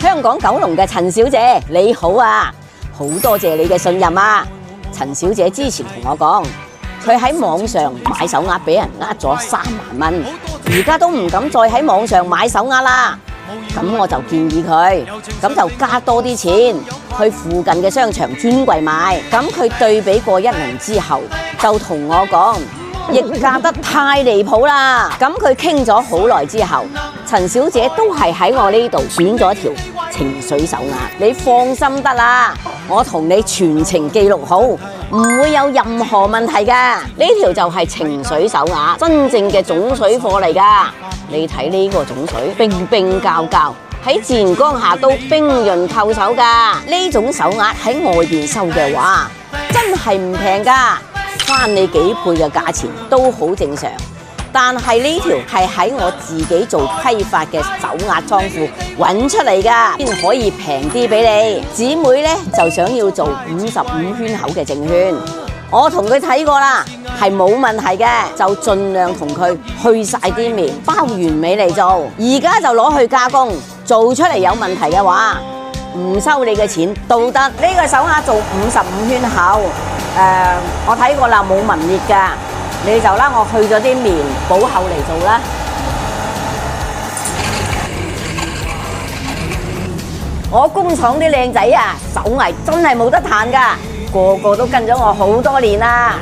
香港九龍嘅陳小姐，你好啊，好多謝你嘅信任啊。陳小姐之前同我講，佢喺網上買手鐲俾人呃咗3萬蚊，而家都唔敢再喺網上買手鐲啦。咁我就建議佢，咁就加多啲錢去附近嘅商場專櫃買。咁佢對比過一輪之後，就同我講，溢價得太離譜啦。咁佢傾咗好耐之後，陳小姐都係喺我呢度選咗條情緒手鐲。你放心得啦，我同你全程記錄好，唔會有任何問題噶。呢條就係情緒手鐲，真正嘅種水貨嚟噶。你睇呢個種水冰冰膠膠，喺自然光下都冰潤透手噶。呢種手鐲喺外邊收嘅話，真係唔平噶，翻你幾倍嘅價錢都好正常。但係呢條係喺我自己做批發嘅手鐲倉庫揾出嚟噶，先可以平啲俾你。姊妹呢就想要做55圈口嘅正圈，我同佢睇過啦，係冇問題嘅，就盡量同佢去晒啲面，包完美嚟做。而家就攞去加工，做出嚟有問題嘅話，唔收你嘅錢都得。呢個手鐲做55圈口，我睇過啦，冇紋裂噶。你就啦，我去咗啲棉補厚嚟做啦。我工廠啲靚仔啊，手藝真係冇得彈噶，個個都跟咗我好多年啦。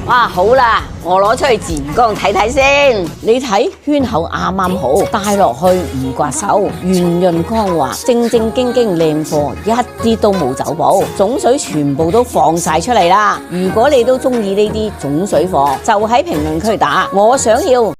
哇，好啦，我攞出去自然光睇睇先。你睇圈口啱啱好，戴落去唔刮手，圓潤光滑，正正經經靚貨，一啲都冇走寶，種水全部都放晒出嚟啦。如果你都中意呢啲種水貨，就喺評論區打我想要。